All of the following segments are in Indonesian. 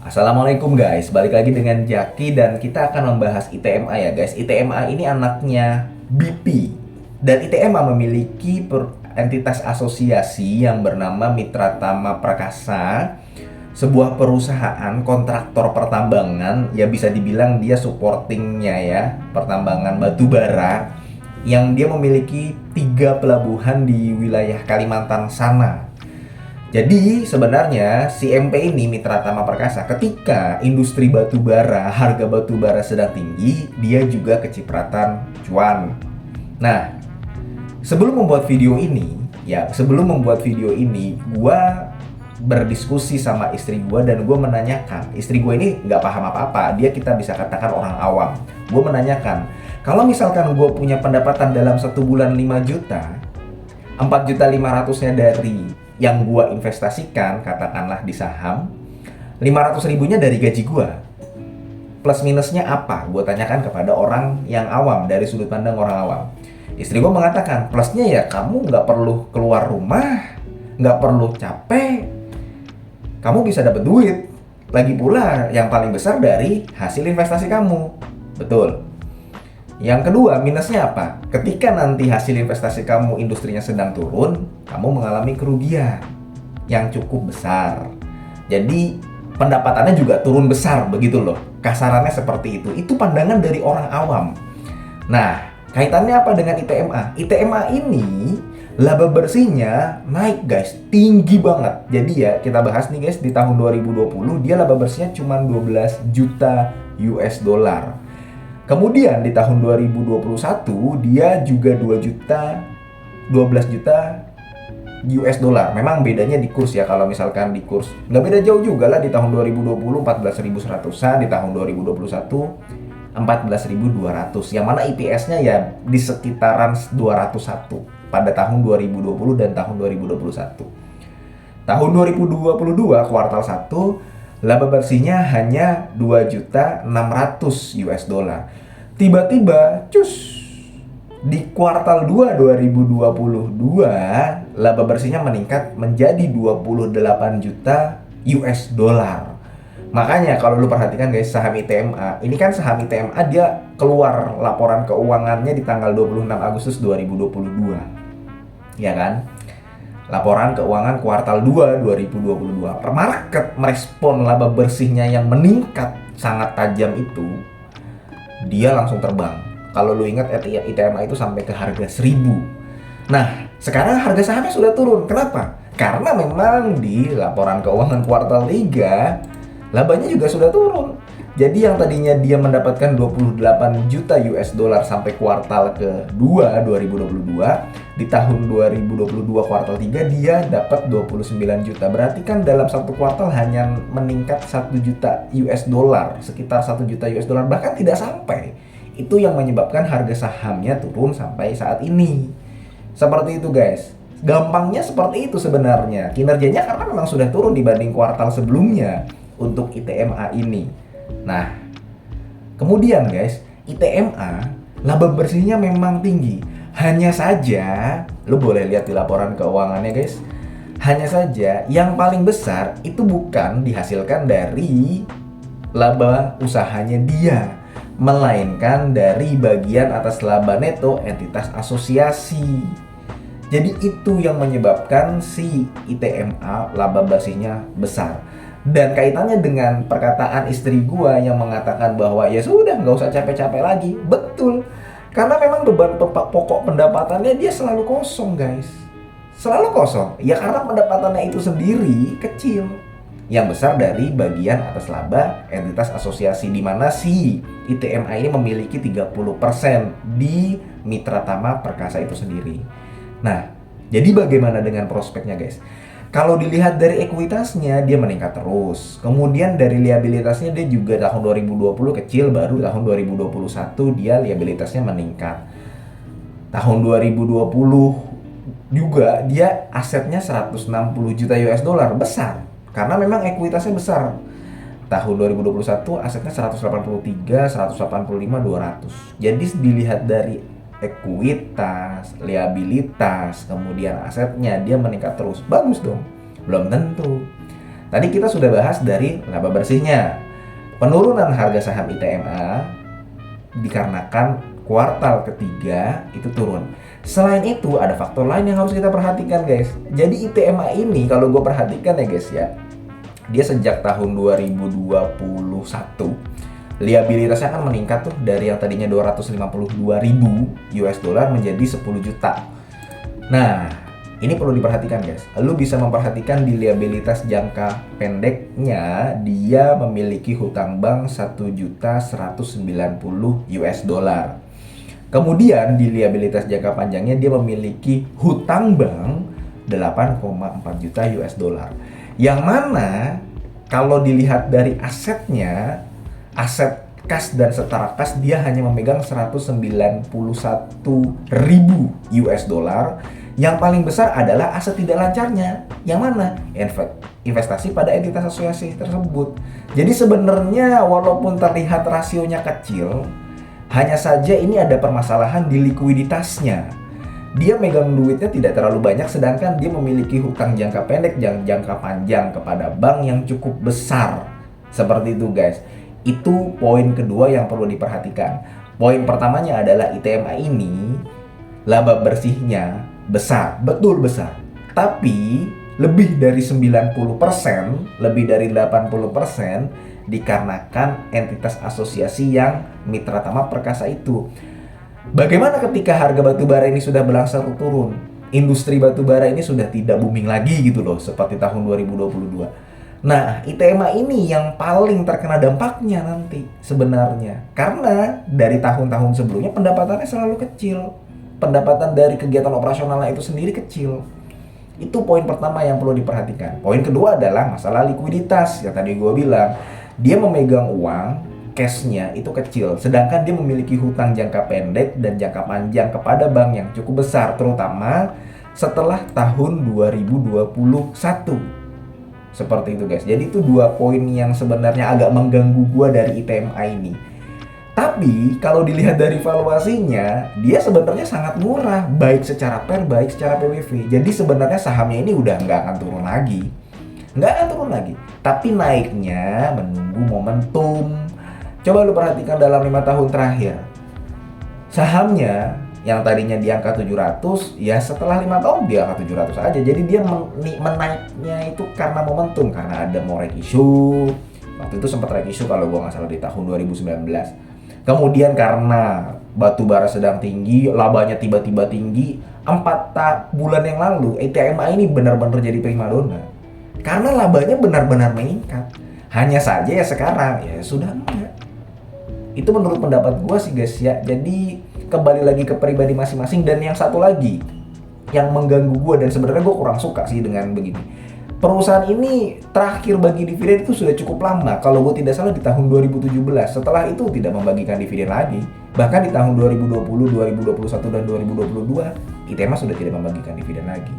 Assalamualaikum guys, balik lagi dengan Jaki dan kita akan membahas ITMA ya guys. ITMA ini anaknya BP dan ITMA memiliki entitas asosiasi yang bernama Mitra Tama Prakasa, sebuah perusahaan kontraktor pertambangan, ya bisa dibilang dia supportingnya ya, pertambangan batu bara, yang dia memiliki 3 pelabuhan di wilayah Kalimantan sana. Jadi sebenarnya si MP ini, Mitra Tama Perkasa, ketika industri batu bara, harga batu bara sedang tinggi, dia juga kecipratan cuan. Nah, sebelum membuat video ini, gua berdiskusi sama istri gua dan gua menanyakan, istri gua ini nggak paham apa-apa, dia kita bisa katakan orang awam. Gua menanyakan, kalau misalkan gua punya pendapatan dalam 1 bulan 5 juta, 4.500.000-nya dari yang gua investasikan, katakanlah di saham, 500.000-nya dari gaji gua. Plus minusnya apa? Gua tanyakan kepada orang yang awam, dari sudut pandang orang awam. Istri gua mengatakan, plusnya ya kamu nggak perlu keluar rumah, nggak perlu capek, kamu bisa dapat duit. Lagi pula yang paling besar dari hasil investasi kamu. Betul. Yang kedua, minusnya apa? Ketika nanti hasil investasi kamu industrinya sedang turun, kamu mengalami kerugian yang cukup besar. Jadi pendapatannya juga turun besar begitu loh. Kasarannya seperti itu. Itu pandangan dari orang awam. Nah, kaitannya apa dengan ITMA? ITMA ini laba bersihnya naik guys, tinggi banget. Jadi ya kita bahas nih guys, di tahun 2020 dia laba bersihnya cuma 12 juta US dollar. Kemudian di tahun 2021 dia juga 12 juta US dollar. Memang bedanya di kurs ya, kalau misalkan di kurs nggak beda jauh juga lah. Di tahun 2020 14.100-an, di tahun 2021 14.200, yang mana IPS-nya ya di sekitaran 201 pada tahun 2020 dan tahun 2021. Tahun 2022 kuartal 1 laba bersihnya hanya 2.600.000 US dollar. Tiba-tiba cus, di kuartal 2 2022 laba bersihnya meningkat menjadi 28 juta US dollar. Makanya kalau lu perhatikan guys, saham ITMA, ini kan saham ITMA dia keluar laporan keuangannya di tanggal 26 Agustus 2022. Ya kan? Laporan keuangan kuartal 2 2022. Market merespon laba bersihnya yang meningkat sangat tajam itu, dia langsung terbang. Kalau lu ingat ITMA itu sampai ke harga 1.000. Nah, sekarang harga sahamnya sudah turun. Kenapa? Karena memang di laporan keuangan kuartal 3 labanya juga sudah turun. Jadi yang tadinya dia mendapatkan 28 juta US dollar sampai kuartal ke-2 2022, di tahun 2022 kuartal 3 dia dapat 29 juta. Berarti kan dalam satu kuartal hanya meningkat 1 juta US dollar, sekitar 1 juta US dollar, bahkan tidak sampai. Itu yang menyebabkan harga sahamnya turun sampai saat ini. Seperti itu guys. Gampangnya seperti itu sebenarnya. Kinerjanya karena memang sudah turun dibanding kuartal sebelumnya untuk ITMA ini. Nah, kemudian guys, ITMA laba bersihnya memang tinggi. Hanya saja, lu boleh lihat di laporan keuangannya guys, hanya saja yang paling besar itu bukan dihasilkan dari laba usahanya dia, melainkan dari bagian atas laba neto entitas asosiasi. Jadi itu yang menyebabkan si ITMA laba bersihnya besar. Dan kaitannya dengan perkataan istri gua yang mengatakan bahwa ya sudah nggak usah capek-capek lagi. Betul, karena memang beban pokok pendapatannya dia selalu kosong guys. Selalu kosong, ya karena pendapatannya itu sendiri kecil. Yang besar dari bagian atas laba entitas asosiasi, di mana si ITMA ini memiliki 30% di Mitra Tama Perkasa itu sendiri. Nah, jadi bagaimana dengan prospeknya guys? Kalau dilihat dari ekuitasnya dia meningkat terus. Kemudian dari liabilitasnya dia juga tahun 2020 kecil, baru tahun 2021 dia liabilitasnya meningkat. Tahun 2020 juga dia asetnya 160 juta US dollar, besar. Karena memang ekuitasnya besar. Tahun 2021 asetnya 183, 185, 200. Jadi dilihat dari ekuitas, liabilitas, kemudian asetnya dia meningkat terus. Bagus dong. Belum tentu. Tadi kita sudah bahas dari laba bersihnya. Penurunan harga saham ITMA dikarenakan kuartal ketiga itu turun. Selain itu ada faktor lain yang harus kita perhatikan guys. Jadi ITMA ini kalau gue perhatikan ya guys ya, dia sejak tahun 2021 liabilitasnya kan meningkat tuh dari yang tadinya 252.000 US dollar menjadi 10 juta. Nah, ini perlu diperhatikan guys. Lu bisa memperhatikan di liabilitas jangka pendeknya, dia memiliki hutang bank 1.190 US dollar. Kemudian di liabilitas jangka panjangnya dia memiliki hutang bank 8,4 juta US dollar. Yang mana kalau dilihat dari asetnya, aset kas dan setara kas dia hanya memegang 191.000 US dollar. Yang paling besar adalah aset tidak lancarnya. Yang mana? Investasi pada entitas asosiasi tersebut. Jadi sebenarnya walaupun terlihat rasionya kecil, hanya saja ini ada permasalahan di likuiditasnya. Dia megang duitnya tidak terlalu banyak, sedangkan dia memiliki hutang jangka pendek dan jangka panjang kepada bank yang cukup besar. Seperti itu guys. Itu poin kedua yang perlu diperhatikan. Poin pertamanya adalah ITMA ini laba bersihnya besar, betul besar. Tapi lebih dari 90%, lebih dari 80% dikarenakan entitas asosiasi yang Mitra Tama Perkasa itu. Bagaimana ketika harga batubara ini sudah berangsur turun? Industri batubara ini sudah tidak booming lagi gitu loh, seperti tahun 2022. Nah, ITMA ini yang paling terkena dampaknya nanti sebenarnya. Karena dari tahun-tahun sebelumnya pendapatannya selalu kecil. Pendapatan dari kegiatan operasionalnya itu sendiri kecil. Itu poin pertama yang perlu diperhatikan. Poin kedua adalah masalah likuiditas. Yang tadi gue bilang, dia memegang uang, cashnya itu kecil. Sedangkan dia memiliki hutang jangka pendek dan jangka panjang kepada bank yang cukup besar. Terutama setelah tahun 2021. Seperti itu guys. Jadi itu dua poin yang sebenarnya agak mengganggu gue dari ITMA ini. Tapi kalau dilihat dari valuasinya, dia sebenarnya sangat murah, baik secara PER, baik secara PBV. Jadi sebenarnya sahamnya ini udah nggak akan turun lagi. Nggak akan turun lagi. Tapi naiknya menunggu momentum. Coba lu perhatikan dalam 5 tahun terakhir. Sahamnya yang tadinya di angka 700, ya setelah 5 tahun dia angka 700 aja. Jadi dia menaiknya itu karena momentum, karena ada mau rate issue. Waktu itu sempat rate issue kalau gua nggak salah di tahun 2019. Kemudian karena batu bara sedang tinggi, labanya tiba-tiba tinggi, 4 bulan yang lalu ITMA ini benar-benar jadi primadona. Karena labanya benar-benar meningkat. Hanya saja ya sekarang ya sudah enggak. Itu menurut pendapat gue sih guys ya. Jadi kembali lagi ke pribadi masing-masing. Dan yang satu lagi yang mengganggu gue dan sebenarnya gue kurang suka sih dengan begini. Perusahaan ini terakhir bagi dividen itu sudah cukup lama. Kalau gue tidak salah di tahun 2017. Setelah itu tidak membagikan dividen lagi. Bahkan di tahun 2020, 2021, dan 2022 ITMA sudah tidak membagikan dividen lagi.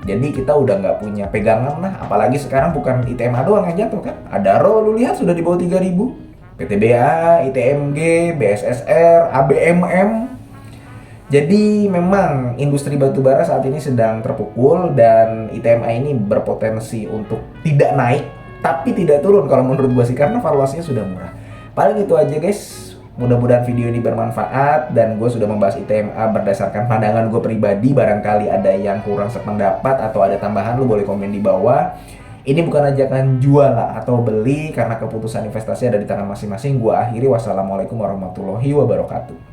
Jadi kita udah nggak punya pegangan lah. Apalagi sekarang bukan ITMA doang yang jatuh kan. Adaro lu lihat sudah di bawah 3.000. PTBA, ITMG, BSSR, ABMM. Jadi memang industri batubara saat ini sedang terpukul dan ITMA ini berpotensi untuk tidak naik tapi tidak turun kalau menurut gue sih, karena valuasinya sudah murah. Paling itu aja guys. Mudah-mudahan video ini bermanfaat dan gue sudah membahas ITMA berdasarkan pandangan gue pribadi. Barangkali ada yang kurang sependapat atau ada tambahan, lu boleh komen di bawah. Ini bukan ajakan jual atau beli karena keputusan investasi ada di tangan masing-masing. Gue akhiri, wassalamualaikum warahmatullahi wabarakatuh.